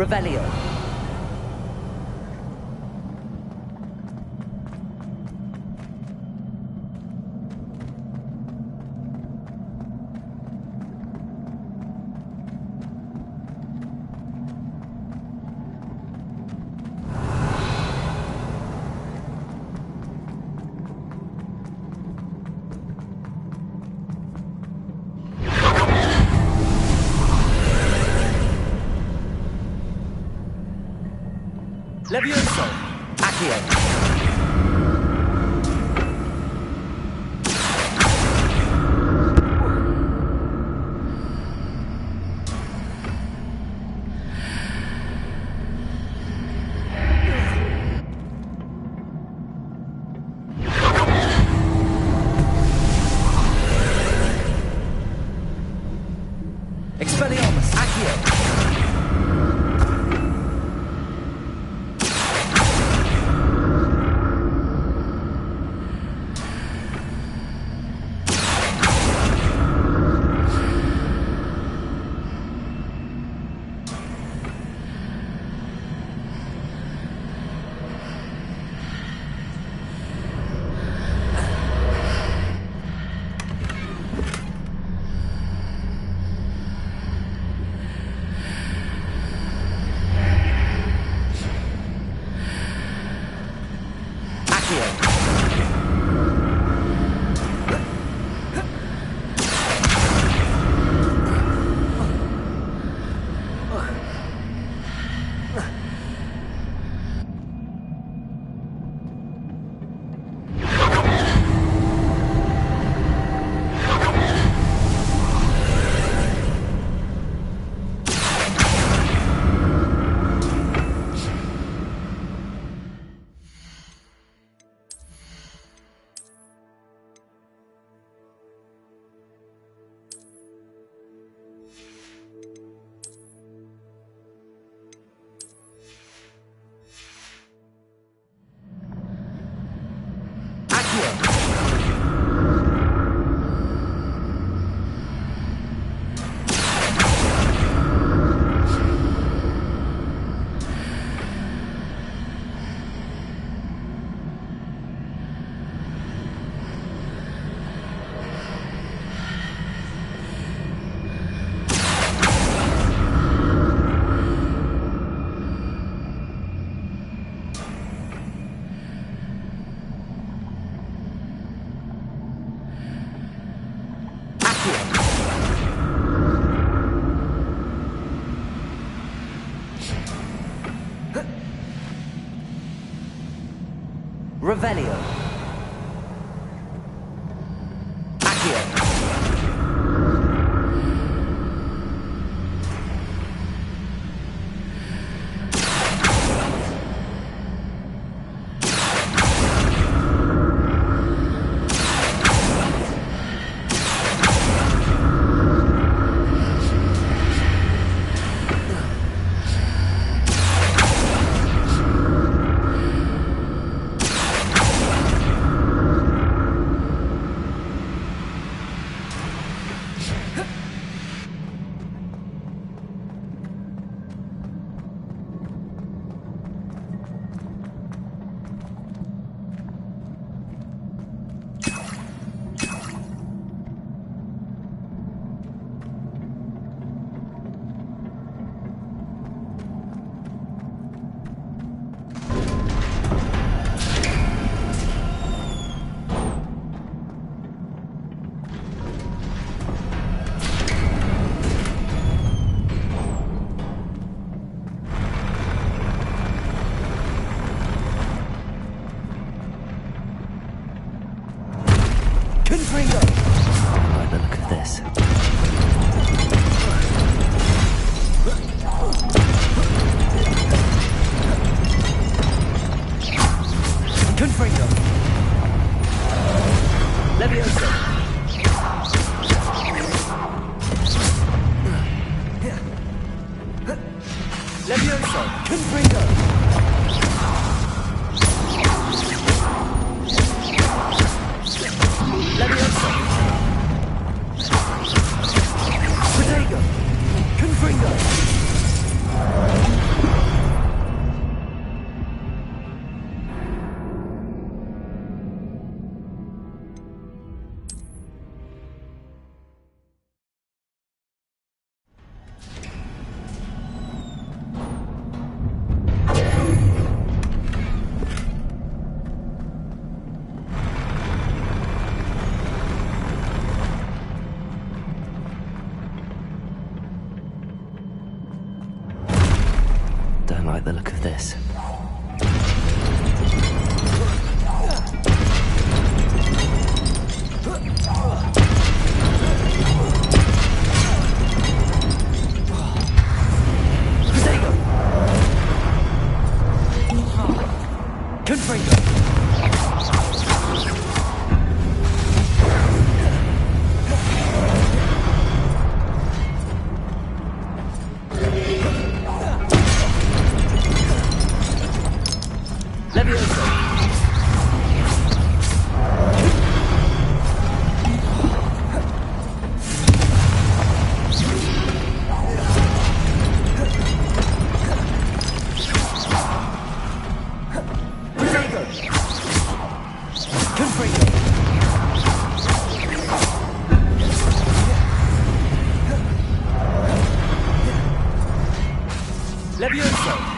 Revelio. Levioso! Accio! Expelliarmus! Accio! Revelio. Revelio. Accio. Like the look of this. Levioso!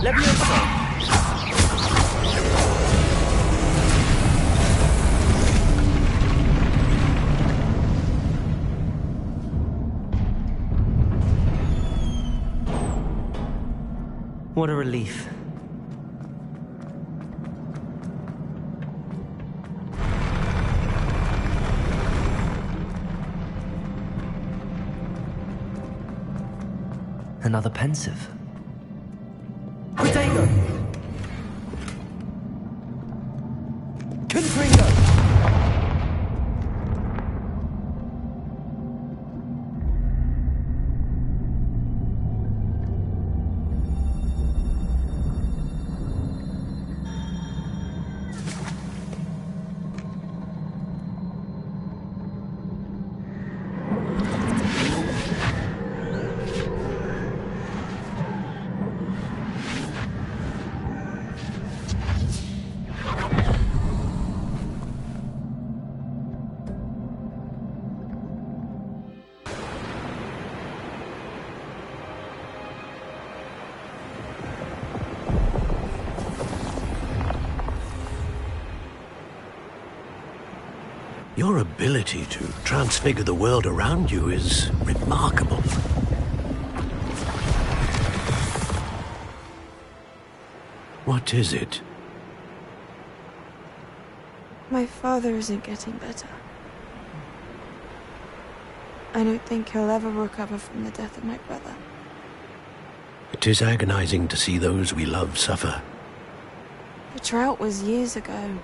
Levioso! What a relief. Another pensive. Protego! Confringo! Your ability to transfigure the world around you is remarkable. What is it? My father isn't getting better. I don't think he'll ever recover from the death of my brother. It is agonizing to see those we love suffer. The drought was years ago,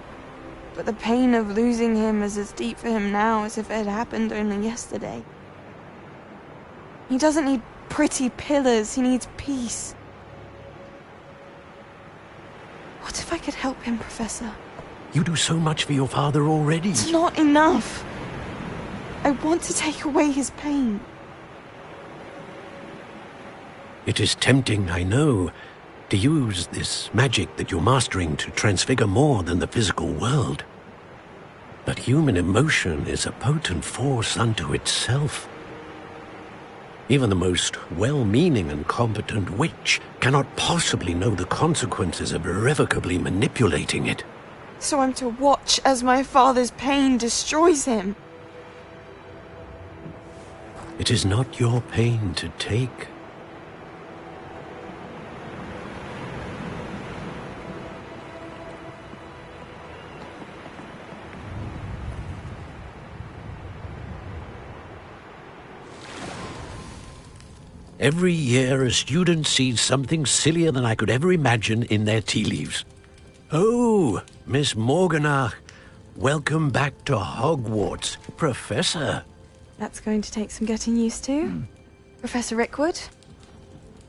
but the pain of losing him is as deep for him now as if it had happened only yesterday. He doesn't need pretty pillars, he needs peace. What if I could help him, Professor? You do so much for your father already. It's not enough. I want to take away his pain. It is tempting, I know, to use this magic that you're mastering to transfigure more than the physical world. But human emotion is a potent force unto itself. Even the most well-meaning and competent witch cannot possibly know the consequences of irrevocably manipulating it. So I'm to watch as my father's pain destroys him. It is not your pain to take. Every year, a student sees something sillier than I could ever imagine in their tea leaves. Oh, Miss Morganach, welcome back to Hogwarts, Professor. That's going to take some getting used to. Professor Rickwood?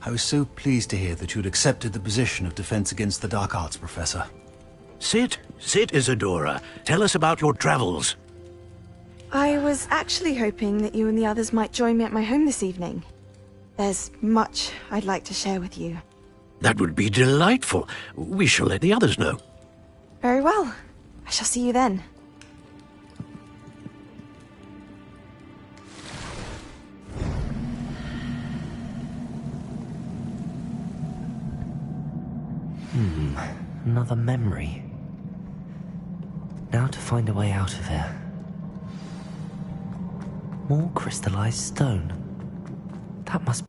I was so pleased to hear that you'd accepted the position of Defense Against the Dark Arts, Professor. Sit, Isadora. Tell us about your travels. I was actually hoping that you and the others might join me at my home this evening. There's much I'd like to share with you. That would be delightful. We shall let the others know. Very well. I shall see you then. Another memory. Now to find a way out of here. More crystallized stone. That must...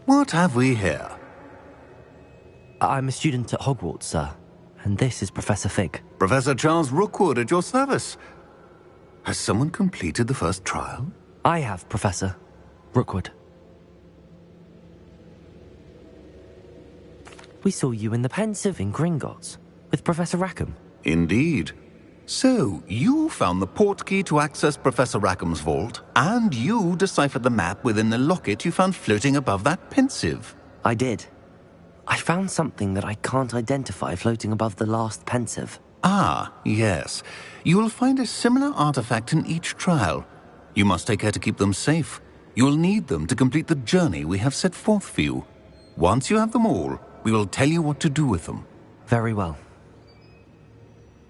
What have we here? I'm a student at Hogwarts, sir. And this is Professor Fig. Professor Charles Rookwood at your service. Has someone completed the first trial? I have, Professor Rookwood. We saw you in the Pensive in Gringotts with Professor Rackham. Indeed. So, you found the portkey to access Professor Rackham's vault, and you deciphered the map within the locket you found floating above that Pensive. I did. I found something that I can't identify floating above the last Pensive. Ah, yes. You will find a similar artifact in each trial. You must take care to keep them safe. You will need them to complete the journey we have set forth for you. Once you have them all, we will tell you what to do with them. Very well.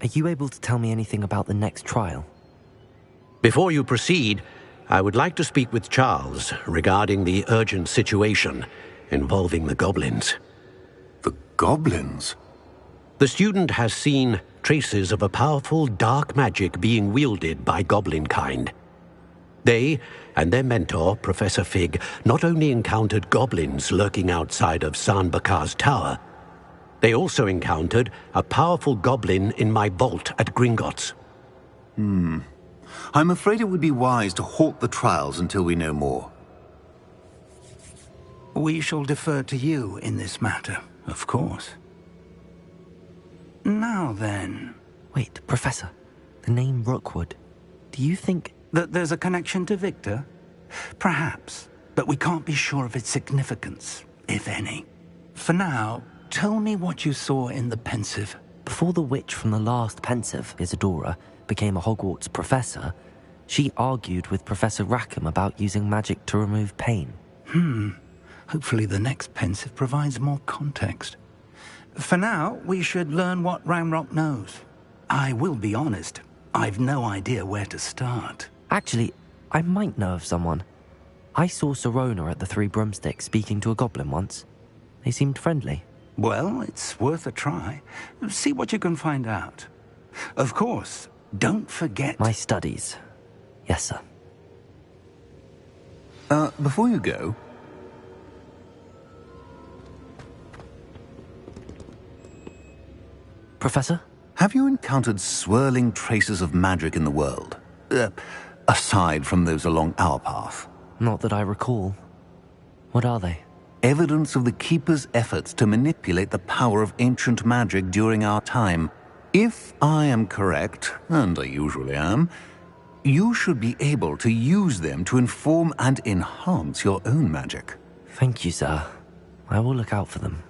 Are you able to tell me anything about the next trial? Before you proceed, I would like to speak with Charles regarding the urgent situation involving the goblins. The goblins? The student has seen traces of a powerful dark magic being wielded by goblin kind. They and their mentor, Professor Fig, not only encountered goblins lurking outside of San Bakar's tower, they also encountered a powerful goblin in my vault at Gringotts. I'm afraid it would be wise to halt the trials until we know more. We shall defer to you in this matter, of course. Now then... Wait, Professor. The name Rookwood. Do you think... that there's a connection to Victor? Perhaps, but we can't be sure of its significance, if any. For now, tell me what you saw in the Pensive. Before the witch from the last Pensive, Isadora, became a Hogwarts professor, she argued with Professor Rackham about using magic to remove pain. Hopefully the next Pensive provides more context. For now, we should learn what Ranrock knows. I will be honest, I've no idea where to start. Actually, I might know of someone. I saw Sirona at the Three Broomsticks speaking to a goblin once. They seemed friendly. Well, it's worth a try. See what you can find out. Of course, don't forget... My studies. Yes, sir. Before you go... Professor? Have you encountered swirling traces of magic in the world? Aside from those along our path? Not that I recall. What are they? Evidence of the Keeper's efforts to manipulate the power of ancient magic during our time. If I am correct, and I usually am, you should be able to use them to inform and enhance your own magic. Thank you, sir. I will look out for them.